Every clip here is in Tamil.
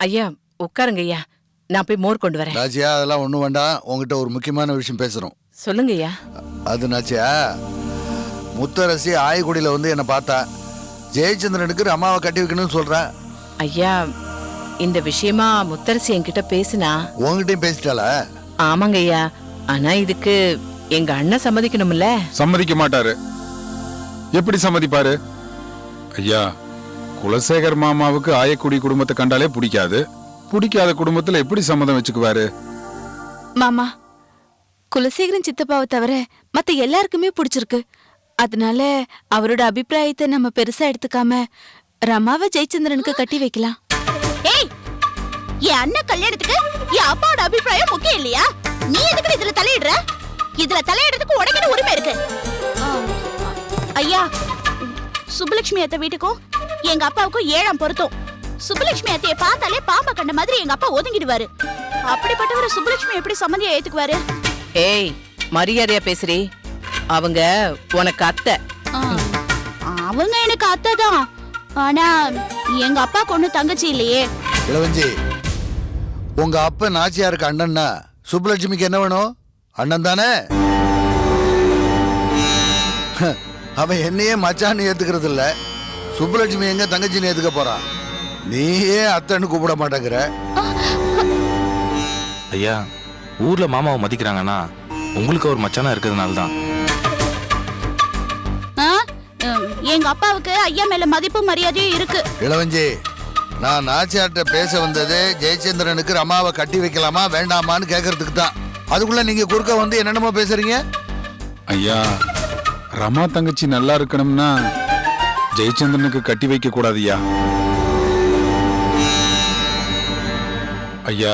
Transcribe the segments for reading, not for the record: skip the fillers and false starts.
ஐயா உட்காருங்க ஐயா, நான் போய் மோர் கொண்டு வரேன். நாச்சியா அதெல்லாம் ஒன்றும் வேண்டாம், உங்ககிட்ட ஒரு முக்கியமான விஷயம் பேசுகிறோம். சொல்லுங்க ஐயா. அது நாச்சியா, முத்தரசி ஆயக்குடியில் வந்து என்னை பார்த்தா ஜெயச்சந்திரனுக்கு ரமாவை கட்டி வைக்கணும்னு சொல்கிறா. ஐயா இந்த விஷயமா முத்தரசி என்கிட்ட பேசினா. உங்ககிட்டயும் பேசிட்டாளா? ஆமாங்க ஐயா, ஆனா இதுக்கு எங்க அண்ணன் சம்மதிக்கணும்ல. சம்மதிக்க மாட்டாரு. எப்படி சம்மதிப்பாரு? ஐயா, குலசேகர் மாமாவுக்கு ஆயக்குடி குடும்பத்தை கண்டாலே பிடிக்காது. பிடிக்காத குடும்பத்துல எப்படி சம்மதம் வச்சுக்குவாரு? மாமா, குலசேகரன் சித்தப்பாவை தவிர மத்த எல்லாருக்குமே பிடிச்சிருக்கு. அதனால அவரோட அபிப்பிராயத்தை நம்ம பெருசா எடுத்துக்காம ரமாவை ஜெயச்சந்திரனுக்கு கட்டி வைக்கலாம். ஏய், என் அண்ணன் கல்யாணத்துக்கு என் அப்பாவோட அபிப்பிராயம் முக்கியம் இல்லையா? நீ எதுக்கு இதுல தலையிடுற? இதுல தலையிடுறதுக்கு உனக்கு உரிமை இருக்கு. ஐயா, சுப்புலட்சுமி அத்தை வீட்டுக்கும் எங்க அப்பாவுக்கும் 7ஆம் பொருத்தம். சுப்புலட்சுமி அத்தையை பார்த்தாலே பாம்பை கண்ட மாதிரி எங்க அப்பா ஒதுங்கிடுவாரு. அப்படிப்பட்டவரை சுப்புலட்சுமி எப்படி சம்மந்தியா ஏத்துக்குவாரு? ஏய், மரியாதையா பேசுறீ. அவங்க உனக்கு அத்தை. அவங்க எனக்கு அத்தை தான். ஆனா எங்க அப்பா கொண்டு தங்கச்சி இல்லையே. இளவஞ்சி, உங்க அப்ப நாச்சியாருக்கு அண்ணன்னா சுப்புலட்சுமிக்கு என்ன வேணும்? அண்ணன் தானே. அவன் என்னையே மச்சான்னு ஏத்துக்கிறது இல்ல, சுப்புலட்சுமி எங்க தங்கச்சின்னு ஏத்துக்க போறான். நீயே அத்தன்னு கூப்பிட மாட்டேங்கிற. ஐயா, ஊர்ல மாமாவை மதிக்கிறாங்கன்னா உங்களுக்கு ஒரு மச்சானா இருக்கிறதுனால தான். எங்க அப்பாவுக்கு ஐயா மேல மதிப்பு மரியாதையும் இருக்கு. இளவஞ்சி, நான் நாச்சியார்ட்ட பேச வந்தது ஜெயச்சந்திரனுக்கு ரமாவை கட்டி வைக்கலாமா வேண்டாமான்னு கேட்கறதுக்கு தான். அதுக்குள்ள நீங்க குறுக்க வந்து என்னென்னமோ பேசுறீங்க. ஐயா, ரமா தங்கச்சி நல்லா இருக்கணும்னா ஜெயச்சந்திரனுக்கு கட்டி வைக்க கூடாதுயா. ஐயா,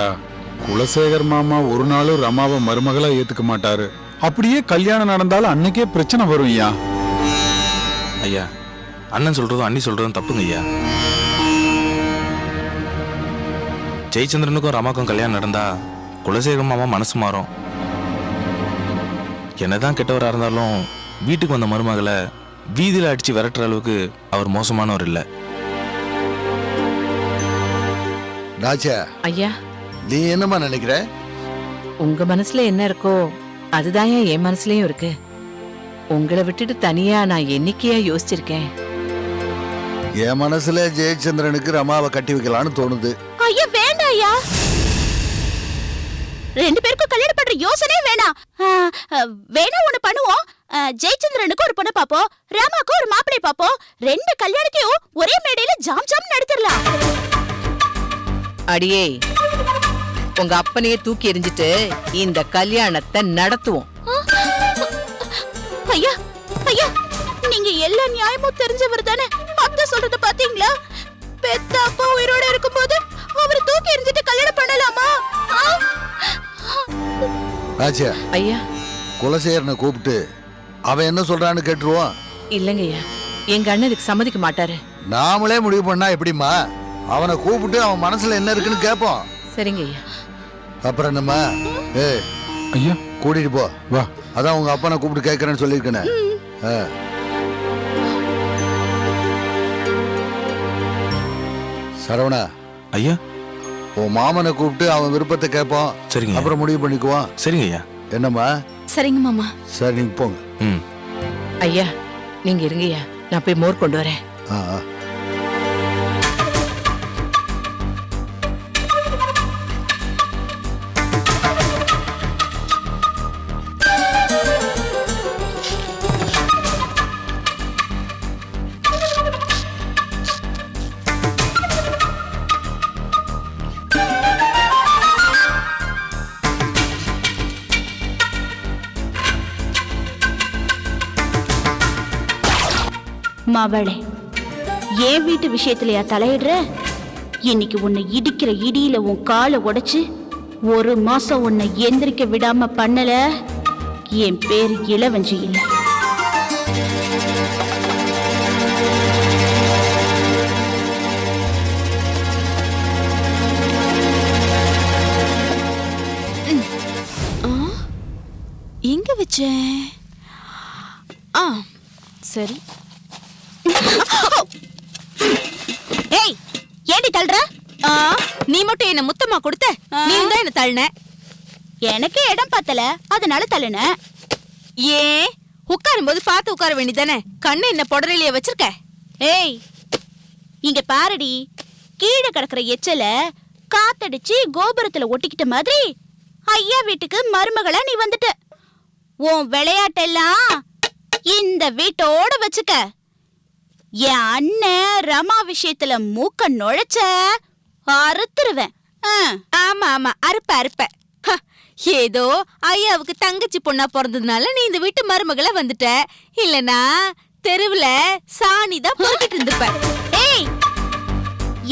குலசேகர் மாமா ஒரு நாளும் ரமாவை மருமகளா ஏத்துக்க மாட்டாரு. அப்படியே கல்யாணம் நடந்தாலும் அன்னைக்கே பிரச்சனை வரும் ஐயா. ஐயா, அண்ணன் சொல்றதும் அண்ணி சொல்றதும் தப்புங்க ஐயா. ஜெயச்சந்திரனுக்கும் ரமாக்கும் கல்யாணம் நடந்தா குலசேகர் மாமா மனசு மாறும். என்னதான் கெட்டவரா இருந்தாலும் வீட்டுக்கு வந்த மருமகளை வீதியில அடிச்சு விரட்டுற அளவுக்கு அவர் மோசமானவர் இல்ல. நாச்சியா, ஐயா, நீ என்னமா நினைக்கிற? உங்க மனசுல என்ன இருக்கோ அதுதான் என் மனசுலயும் இருக்கு. உங்களை விட்டுட்டு தனியா நான் என்னைக்கையா யோசிச்சிருக்கேன். என் மனசுல ஜெயச்சந்திரனுக்கு ரமாவை கட்டி வைக்கலான்னு தோணுது. ஐயா வேண்டாம் ஐயா, 2 பேருக்கும் கல்யாணம் பண்ற யோசனை வேணாம். வேணா ஒண்ணு பண்ணுவோம். ஜெயச்சந்திரனுக்கு ஒரு பொண்ணு பாப்போம், ராமாக்கு ஒரு மாப்பிள்ளை பாப்போம். 2 கல்யாணத்தையும் ஒரே மேடையில ஜாம் ஜாம் நடத்திடலாம். அடியே, உங்க அப்பனையே தூக்கி எறிஞ்சிட்டு இந்த கல்யாணத்தை நடத்துவோம். ஐயா ஐயா, நீங்க எல்லா நியாயமும் தெரிஞ்சவர் தானே. அத்தை சொல்றத பாத்தீங்களா? பெத்த அப்பா உயிரோட இருக்கும்போது அவரை தூக்கி எறிஞ்சிட்டு கல்யாணம் பண்ணலாமா? நாச்சியா, ஐயா, குலசேகரனை கூப்பிட்டு அவன் என்ன சொல்றான்னு கேட்டுருவோம். இல்லங்க ஐயா, எங்க அண்ணன் இதுக்கு சம்மதிக்க மாட்டாரு. நாமளே முடிவு பண்ணா எப்படிமா? அவனை கூப்பிட்டு அவன் மனசுல என்ன இருக்குன்னு கேட்போம். சரிங்க ஐயா. அப்புறம் என்னம்மா? ஏய் ஐயா, கூட்டிட்டு போ. வா. அதான் உங்க அப்பா நான் கூப்பிட்டு கேட்கறேன்னு சொல்லியிருக்கேனே. சரவணா, ஐயா, உன் மாமனை கூப்பிட்டு அவன் விருப்பத்தை கேட்போம். சரிங்க. அப்புறம் முடிவு பண்ணிக்குவோம். சரிங்க ஐயா. என்னம்மா? சரிங்க மாமா. சரி, நீங்க போங்க. ஐயா, நீங்க இருங்கய்யா, நான் போய் மோர் கொண்டு வரேன். மவளே, என் வீட்டு விஷயத்திலயா தலையிடுற? இன்னைக்கு உன்னை இடிக்கிற இடியில உன் காலை உடைச்சு 1 மாசம் உன்னை எந்திரிக்க விடாம பண்ணல, என் பேர் இளவஞ்சி இல்ல. எங்க வச்சேன்? சரி. ஏய், ஏடி தள்ளுற? ஆ, நீ மட்டும் என்ன முத்தமா கொடுத்த, நீ தான் என்ன தள்ளின. எனக்கு இடம் பத்தல, அதனால தள்ளுன. ஏன் உட்காரும் போது பார்த்து உட்கார வேண்டியதானே? கண்ணு என்ன புடரையிலேயே வச்சிருக்க? ஏய், இங்க பாருடி, கீழே கிடக்குற எச்சல காத்தடிச்சு கோபுரத்துல ஒட்டிக்கிட்ட மாதிரி ஐயா வீட்டுக்கு மருமகளா நீ வந்துட்ட. உன் விளையாட்டெல்லாம் இந்த வீட்டோட வச்சுக்க. என் அண்ணன் ரமா விஷயத்துல மூக்க நுழைச்ச அறுத்துருவேன். ஆமா ஆமா, அறுப்ப அறுப்ப. ஹ, ஏதோ ஐயாவுக்கு தங்கச்சி பொண்ணா பிறந்ததுனால நீ இந்த வீட்டு மருமகளா வந்துட்ட. இல்லனா தெருவுல சாணி தான் பொறுக்கிட்டு இருந்துப்ப. ஏய்,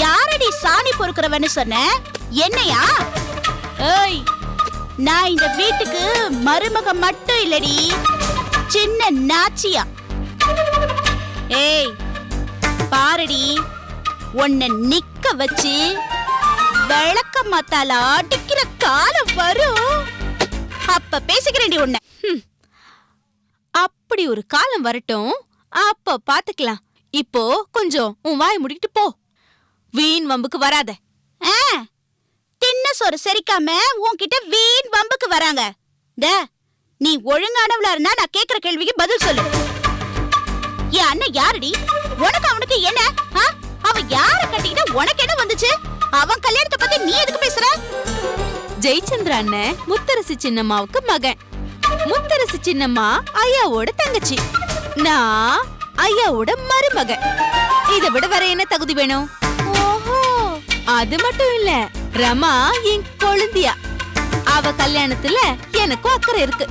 யாரடி சாணி பொறுக்கிறவன்னு சொன்ன? என்னையா? ஏய், நான் இந்த வீட்டுக்கு மருமக மட்டும் இல்லடி, சின்ன நாச்சியா. ஏய் பாருடி, உன்னை நிக்க வச்சு விளக்க மத்தால அடிக்கிற காலம் வரும், அப்ப பேசிக்கிறேன்டி உன்னை. அப்படி ஒரு காலம் வரட்டும், அப்ப பாத்துக்கலாம். இப்போ கொஞ்சம் உன் வாய் முடிக்கிட்டு போ, வீண் வம்புக்கு வராத. தின்ன சோறு செரிக்காம உன்கிட்ட வீண் வம்புக்கு வராங்க. நீ ஒழுங்கானவளா இருந்தா நான் கேக்குற கேள்விக்கு பதில் சொல்லு. என் அண்ணன் யாருடி? உனக்கு அவனுக்கு என்ன? அவன் யார கட்டிக்கிட்ட உனக்கு என்ன வந்துச்சு? அவன் கல்யாணத்தை பத்தி நீ எதுக்கு பேசுற? ஜெயச்சந்திர அண்ணன் முத்தரசி சின்னம்மாவுக்கு மகன். முத்தரசி சின்னம்மா ஐயாவோட தங்கச்சி, நான் ஐயாவோட மருமக. இதை விட வேற என்ன தகுதி வேணும்? ஓஹோ, அது மட்டும் இல்ல, ரமா என் கொழுந்தியா. அவ கல்யாணத்துல எனக்கும் அக்கறை இருக்கு.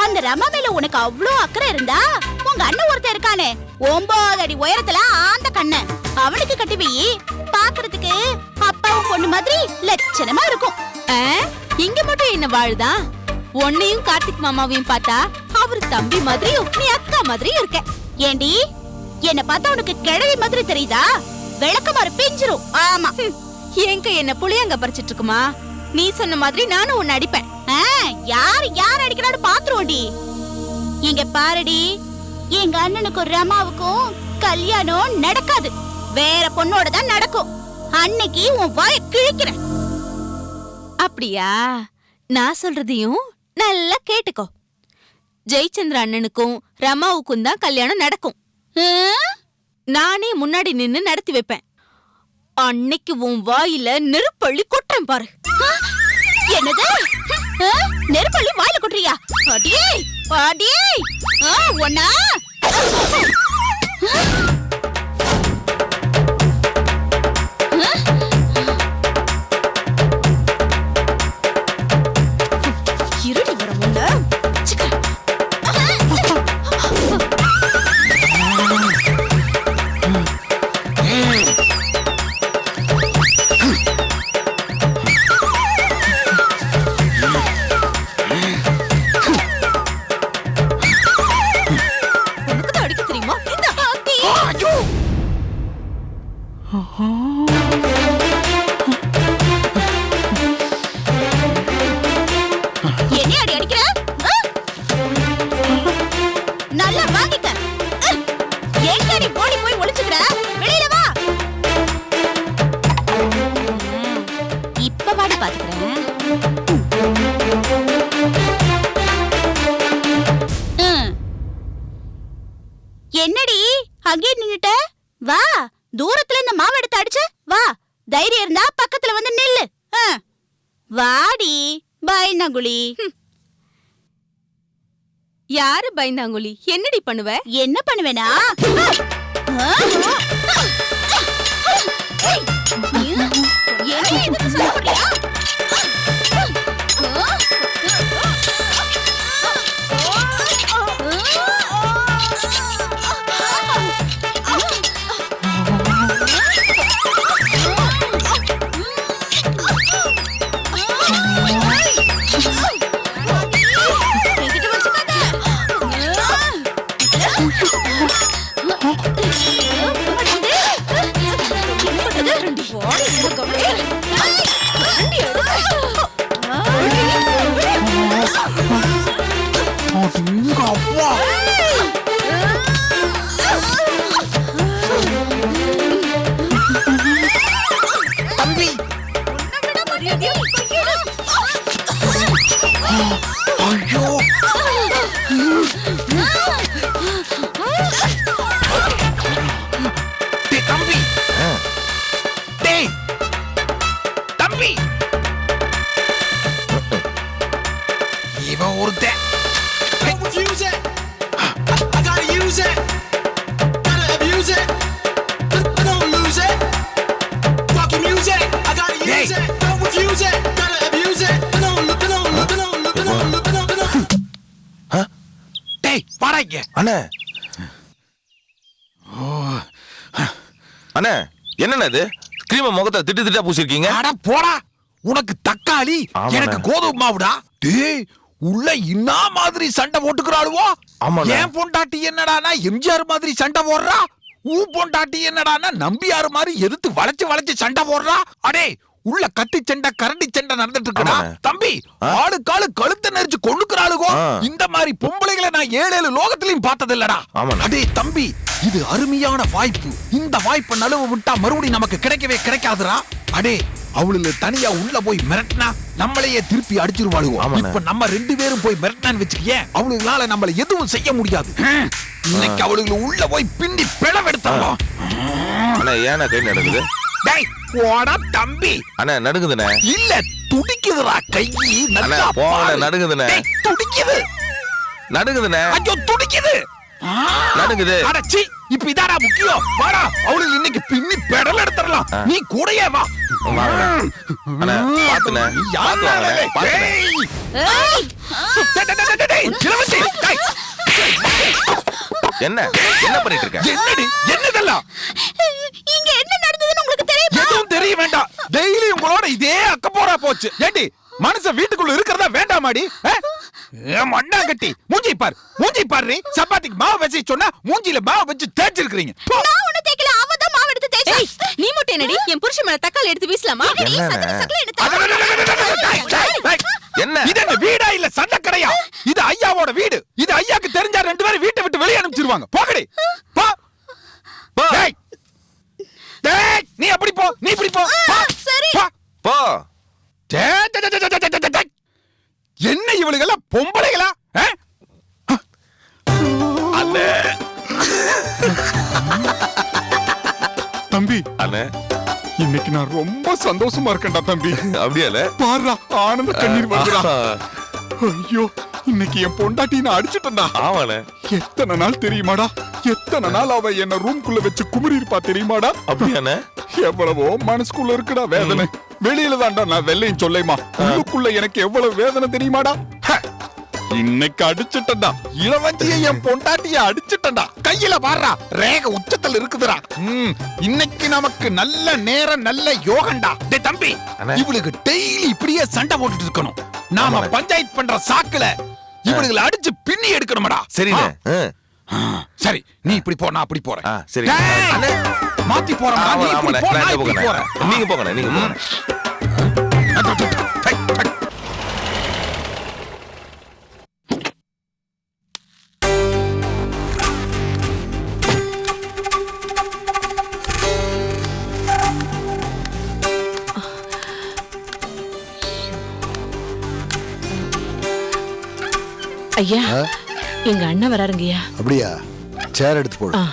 அந்த ரமா மேல உனக்கு அவ்ளோ அக்கறை இருந்தா உங்க அண்ணன் ஒருத்தன் இருக்கானே, 9 அடி உயரத்துல ஆந்த கண்ணன், அவனுக்கு கட்டி வை. பாக்குறதுக்கு அப்பாவும் பொண்ணு மாதிரி லட்சணமா இருக்கும். இங்க மட்டும் என்ன வாழுதான்? உன்னையும் கார்த்திக் மாமாவையும் பார்த்தா அவரு தம்பி மாதிரியும் நீ அக்கா மாதிரியும் இருக்க. ஏண்டி, என்ன பார்த்தா உனக்கு கிழவி மாதிரி தெரியுதா? விளக்கமாறு பிஞ்சிரும். ஆமா, எங்க என்ன புளியங்க பறிச்சிட்டு இருக்குமா? நீ சொன்ன மாதிரி நானும் உன்னை அடிப்பேன். யார் அடிக்கிறான்னு பாத்துருவோண்டி. இங்க பாருடி, எங்க அண்ணனுக்கும் ரமாவுக்கும் கல்யாணம் நடக்காது, வேற பொண்ணோட தான் நடக்கும். அன்னைக்கு உன் வாயை கிழிக்கிறேன். அப்படியா? நான் சொல்றதையும் நல்லா கேட்டுக்கோ. ஜெயச்சந்திர அண்ணனுக்கும் ரமாவுக்கும் தான் கல்யாணம் நடக்கும். நானே முன்னாடி நின்னு நடத்தி வைப்பேன். அன்னைக்கு உன் வாயில நெருப்பள்ளி கொட்டுறேன் பாரு. என்னது? நெருப்பள்ளி வாயில கொட்டுறியா? அடியே அடியே, ஒன்னா இருடி வர முன்ன என்ன அடி அடிக்கிற? நல்லா வாங்கிக்க. எங்கடி போடி போய் ஒளிச்சுக்கிற? வெளியில வா. இப்ப வாடி பாத்துக்கிறேன். என்னடி அங்கே நின்னுட்ட? வா, தூரத்துல இந்த மாவு எடுத்து அடிச்ச. வா, தைரியம் இருந்தா பக்கத்துல வந்து நில்லு. வாடி பயந்தாங்குழி. யாரு பயந்தாங்குழி? என்னடி பண்ணுவ? என்ன பண்ணுவேனா? டேய் தம்பி டேய் தம்பி இவன் ஒருத்தன் டேய் பாடாங்க அண்ணே அண்ணே என்னண்ணே இது கிரீம முகத்தை திட்டு திட்டா பூசிருக்கீங்க? அட போடா, உனக்கு தக்காளி ஆமாண்ணே. எனக்கு கோதுமை மாவுடா. டேய் உள்ள இன்னா மாதிரி சண்டை போட்டுக்கிறாளுவோ. ஆமாண்ணே. என் பொண்டாட்டி என்னடானா எம்ஜிஆர் மாதிரி சண்டை போடுறா, ஊ பொண்டாட்டி என்னடானா நம்பியார் மாதிரி எதிர்த்து வளைச்சு வளைச்சு சண்டை போடுறா. அடே உள்ள கத்தி சண்டை கரண்டி சண்டை நடந்துட்டு இருக்குடா. ஆமாண்ணே. தம்பி ஆளு காலு கழுத்தை நெரிச்சு கொண்டுக்கிறாளுகோ. ஆ. இந்த மாதிரி பொம்பளைகளை நான் 7 லோகத்திலையும் பார்த்தது இல்லடா. ஆமாண்ணே. அடே தம்பி, இது அருமையான வாய்ப்பு. இந்த வாய்ப்பை நழுவ விட்டா மறுபடியும் நமக்கு கிடைக்கவே கிடைக்காதுடா. அடே அவளுல தனியா உள்ள போய் மிரட்டினா நம்மளையே திருப்பி அடிச்சிருவாளுவோ. ஆமாண்ணே. இப்ப நம்ம 2 பேரும் போய் மிரட்டினான்னு வச்சுக்கயே, அவளுகளால நம்மள எதுவும் செய்ய முடியாது. இன்னைக்கு அவளுகளை உள்ள போய் பிண்டி பிளவெடுத்தாலும். அண்ணா ஏன்னா கை நடக்குது? டேய் போடா தம்பி. அண்ணா நடுங்குதுண்ணே. இல்ல துடிக்குதுடா கை. அண்ணா நல்லா போன பாரு. நடுங்குதுண்ணே. டேய், துடிக்குது. நடுங்குதுண்ணே. ஐயோ துடிக்குது. நடுங்குது. அடச்சி இப்ப இதாடா முக்கியம். வாடா அவளுக்கு இன்னைக்கு பின்னி பெடல் எடுத்துறலாம். நீ கூடயே வா. வாங்கண்ணே. அண்ணா பாத்துண்ணே. யாரு பாத்து வாங்கண்ணே. பாத்துண்ணே. என்ன என்ன பண்ணிட்டு இருக்க? என்னடி என்னதெல்லாம் இங்க என்ன நடந்ததுன்னு உங்களுக்கு தெரியுமா? எதுவும் தெரிய வேண்டாம். டெய்லி உங்களோட இதே அக்க போறா போச்சு. ஏண்டி மனுஷன் வீட்டுக்குள்ள இருக்கிறதா வேண்டாமாடி? மண்ணா கட்டி மூஞ்சி பாரு, மூஞ்சி பாரு. சப்பாத்திக்கு மாவு வச்சு சொன்னா மூஞ்சில மாவு வச்சு தேய்ச்சிருக்கீங்க. நான் ஒண்ணு தேய்க்கல, அவ தான் மாவு எடுத்து தேய்ச்சா. நீ மட்டும் என்னடி என் புருஷன் மேல தக்காளி எடுத்து வீசலாமா? என்ன இது என்ன வீடா இல்ல சண்டை கடையா? இது ஐயாவோட வீடு. இது ஐயாக்கு தெரிஞ்சா 2 பேரும் வீட்டை விட்டு வெளியே அனுப்பிச்சிருவாங்க. போகடி போ. போ. டேய் டேய் நீ அப்படி போ, நீ இப்படி போ. போ. சரி. போ. போ. டேய், டேய், டேய், டேய், டேய், டேய். என்ன இவளுகளா பொம்பளைகளா? அண்ணே தம்பி அண்ணே இன்னைக்கு நான் ரொம்ப சந்தோஷமா இருக்கேன்டா தம்பி. அப்படியால பாருடா ஆனந்த கண்ணீர் வருதுடா. ஐயோ இன்னைக்கு என் பொண்டாட்டி நான் அடிச்சிட்டேன்டா. ஆமாண்ணே. எத்தனை நாள் தெரியுமாடா, எத்தனை நாள் அவ என்ன ரூம்குள்ள வச்சு குமரி இருப்பா தெரியுமாடா. அப்படியாண்ணே. எவ்வளவோ மனசுக்குள்ள இருக்குடா வேதனை. வெளியில தான்டா நான் வெள்ளையும் சொல்லையுமா, உள்ளுக்குள்ள எனக்கு எவ்வளவு வேதனை தெரியுமாடா. இன்னைக்கு அடிச்சிட்டா இளவஞ்சிய என் பொண்டாட்டிய அடிச்சிட்டா. கையில பாடுறா ரேக உச்சத்துல இருக்குதுடா. இன்னைக்கு நமக்கு நல்ல நேரம், நல்ல யோகண்டா. டேய் தம்பி, அண்ணே. இவளுக்கு டெய்லி இப்படியே சண்டை போட்டுட்டு இருக்கணும். நாம ஆமாண்ணே. பஞ்சாயத்து பண்ற சாக்குல இவளுகளை அடிச்சு பின்னி எடுக்கணும்டா. சரிண்ணே. சரி நீ இப்படி போ, நான் அப்படி போறேன். சரி டேய், அண்ணே. மாத்தி போறேன். நீ ஆமாண்ணே, இப்படி ஆமாண்ணே. போ, நான் நான் இந்த இப்படி பக்கம் போறேன். நீங்க போங்கண்ணே, நீங்க போங்கண்ணே. ஐயா எங்க அண்ணன் வராருங்கய்யா. அப்படியா? சேர் எடுத்து போடு. ஆ.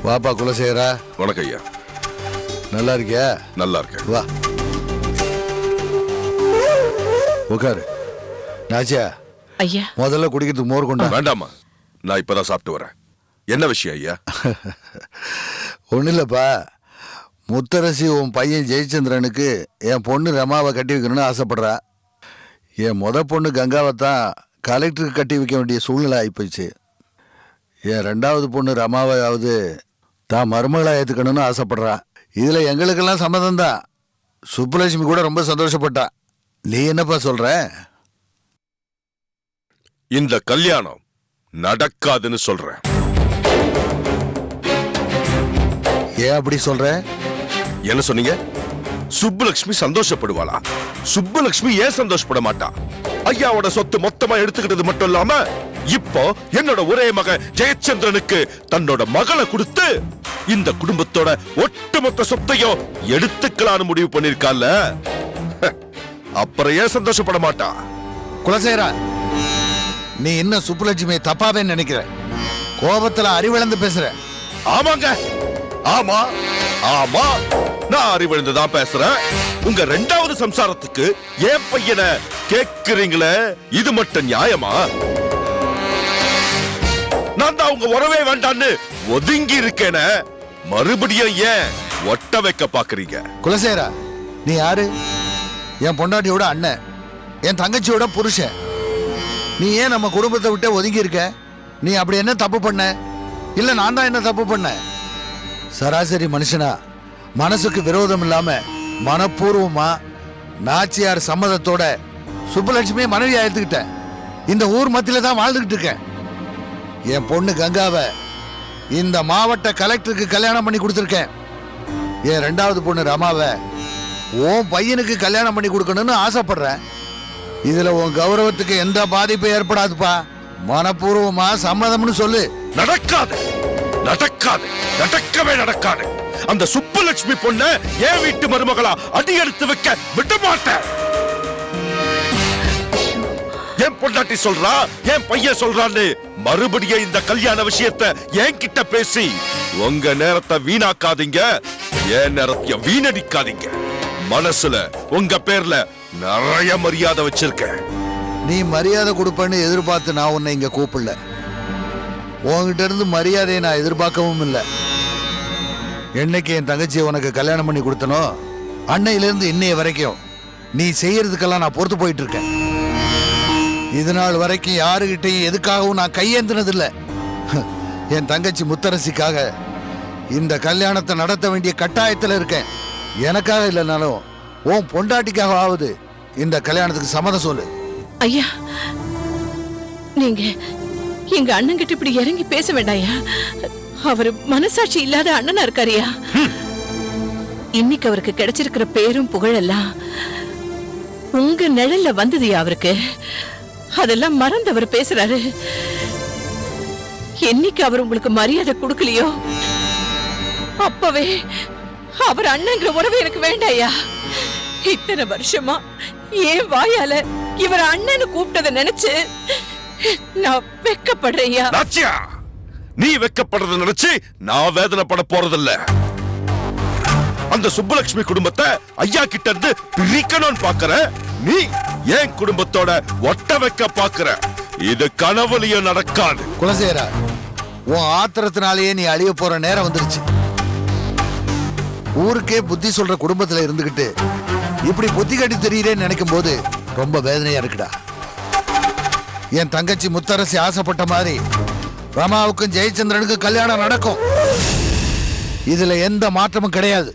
வாப்பா குலசேகரா. வணக்கம் ஐயா. நல்லா இருக்கியா? நல்லா இருக்கேன். வா உட்காரு. நாச்சியா ஐயா முதல்ல குடிக்கிறதுக்கு மோர் கொண்டா. வேண்டாமா, நான் இப்பதான் சாப்பிட்டு வரேன். என்ன விஷயம் ஐயா? ஒன்றும் இல்லைப்பா, முத்தரசி உன் பையன் ஜெயச்சந்திரனுக்கு என் பொண்ணு ரமாவை கட்டி வைக்கணும்னு ஆசைப்படுறா. என் பொண்ணு கங்காவை தான் கலெக்டருக்கு கட்டி வைக்க வேண்டிய சூழ்நிலை ஆகிப்போச்சு. என் 2வது பொண்ணு ரமாவையாவது தான் மருமகளை ஏற்றுக்கணும்னு ஆசைப்படுறா. இதில் எங்களுக்கெல்லாம் சம்மதம் தான். சுப்புலட்சுமி கூட ரொம்ப சந்தோஷப்பட்டா. நீ என்னப்பா சொல்ற? இந்த கல்யாணம் நடக்காதுன்னு சொல்றேன். ஏன் அப்படி சொல்ற? என்ன சொன்னீங்க? சுப்புலட்சுமி சந்தோஷப்படுவாளா? சுப்புலட்சுமி ஏன் சந்தோஷப்பட மாட்டா? ஐயாவோட சொத்து மொத்தமா எடுத்துக்கிட்டது மட்டும் இல்லாம இப்போ என்னோட ஒரே மகன் ஜெயச்சந்திரனுக்கு தன்னோட மகளை கொடுத்து இந்த குடும்பத்தோட ஒட்டுமொத்த சொத்தையும் எடுத்துக்கலான்னு முடிவு பண்ணிருக்கால. அப்புறம் ஏன் சந்தோஷப்பட மாட்டா? குலசேகரா, நீ இன்னும் சுப்புலட்சுமியை தப்பாவே நினைக்கிற. கோபத்துல அறிவிழந்து பேசுற. ஆமாங்க, ஆமா ஆமா, நான் அறிவிழுந்துதான் பேசுறேன். உங்க ரெண்டாவது சம்சாரத்துக்கு ஏன் பையனை கேக்குறீங்களே, இது மட்டும் நியாயமா? நான் தான் உங்க உறவே வேண்டான்னு ஒதுங்கி இருக்கேன, மறுபடியும் ஏன் ஒட்ட வைக்க பாக்குறீங்க? குலசேகரா, நீ யாரு? என் பொண்டாட்டியோட அண்ணன், என் தங்கச்சியோட புருஷன். நீ ஏன் நம்ம குடும்பத்தை விட்டு ஒதுங்கி இருக்க? நீ அப்படி என்ன தப்பு பண்ண? இல்ல நான் தான் என்ன தப்பு பண்ண? சராசரி மனுஷனா மனசுக்கு விரோதம் இல்லாம மனப்பூர்வமா நாச்சியார் சம்மதத்தோட சுப்புலட்சுமியை மனைவியா எடுத்துக்கிட்டேன். இந்த ஊர் மத்தியில தான் வாழ்ந்துகிட்டு இருக்கேன். என் பொண்ணு கங்காவை இந்த மாவட்ட கலெக்டருக்கு கல்யாணம் பண்ணி கொடுத்துருக்கேன். என் ரெண்டாவது பொண்ணு ரமாவை உன் பையனுக்கு கல்யாணம் பண்ணி கொடுக்கணும்னு ஆசைப்படுறேன். இதுல உன் கௌரவத்துக்கு எந்த பாதிப்பும் ஏற்படாதுப்பா. மனப்பூர்வமா சம்மதம்னு சொல்லு. நடக்காது, நடக்காது, நடக்கவே நடக்காது. அந்த சுப்புலட்சுமி பொண்ண என் வீட்டு மருமகளா அடி எடுத்து வைக்க விட மாட்டேன். என் பொண்டாட்டி சொல்றா, என் பையன் சொல்றான்னு மறுபடியும் இந்த கல்யாண விஷயத்தை என்கிட்ட பேசி உங்க நேரத்தை வீணாக்காதீங்க, என் நேரத்தை வீணடிக்காதீங்க. மனசுல உங்க பேர்ல நிறைய மரியாதை வச்சிருக்கேன். நீ மரியாதை கொடுப்பேன்னு எதிர்பார்த்து நான் உன்னை இங்க கூப்பிடல. உன்கிட்ட இருந்து மரியாதையை நான் எதிர்பார்க்கவும் இல்லை. என்னைக்கு என் தங்கச்சியை உனக்கு கல்யாணம் பண்ணி கொடுத்தனோ அன்னையிலிருந்து இன்னைய வரைக்கும் நீ செய்யறதுக்கெல்லாம் நான் பொறுத்து போயிட்டு இருக்கேன். இது நாள் வரைக்கும் யாருகிட்டையும் எதுக்காகவும் நான் கையேந்தினதில்லை. என் தங்கச்சி முத்தரசிக்காக இந்த கல்யாணத்தை நடத்த வேண்டிய கட்டாயத்தில் இருக்கேன். எனக்காக இல்லைனாலும் உன் பொண்டாட்டிக்காக ஆகுது இந்த கல்யாணத்துக்கு சம்மதம் சொல்லு. ஐயா, நீங்க எங்க அண்ணன் கிட்ட இப்படி இறங்கி பேச வேண்டாயா. அவர் மனசாட்சி இல்லாத அண்ணனா இருக்காரியா. இன்னைக்கு அவருக்கு கிடைச்சிருக்கிற பேரும் புகழெல்லாம் உங்க நிழல்ல வந்ததுயா அவருக்கு. அதெல்லாம் மறந்து அவர் பேசுறாரு. என்னைக்கு அவர் உங்களுக்கு மரியாதை கொடுக்கலையோ அப்பவே அவர் அண்ணங்கிற உறவு எனக்கு வேண்டாயா. இத்தனை வருஷமா ஏன் வாயால இவர் அண்ணன்னு கூப்பிட்டதை நினைச்சு நான் வெக்கப்படுறேயா. நாச்சியா, நீ வெக்கப்படுறத நினைச்சு நான் வேதனைப்பட போறதில்ல. அந்த சுப்புலட்சுமி குடும்பத்தை ஐயா கிட்ட இருந்து பிரிக்கணும்னு பாக்குற, நீ என் குடும்பத்தோட ஒட்ட வைக்க பாக்குற. இது கனவுலயும் நடக்காது. குலசேகரா, உன் ஆத்திரத்தினாலேயே நீ அழிய போற நேரம் வந்துருச்சு. ஊருக்கே புத்தி சொல்ற குடும்பத்துல இருந்துகிட்டு இப்படி புத்தி கட்டி தெரியுறேன்னு நினைக்கும் போது ரொம்ப வேதனையா இருக்குடா. என் தங்கச்சி முத்தரசி ஆசைப்பட்ட மாதிரி ரமாவுக்கும் ஜெயச்சந்திரனுக்கும் கல்யாணம் நடக்கும். இதுல எந்த மாற்றமும் கிடையாது.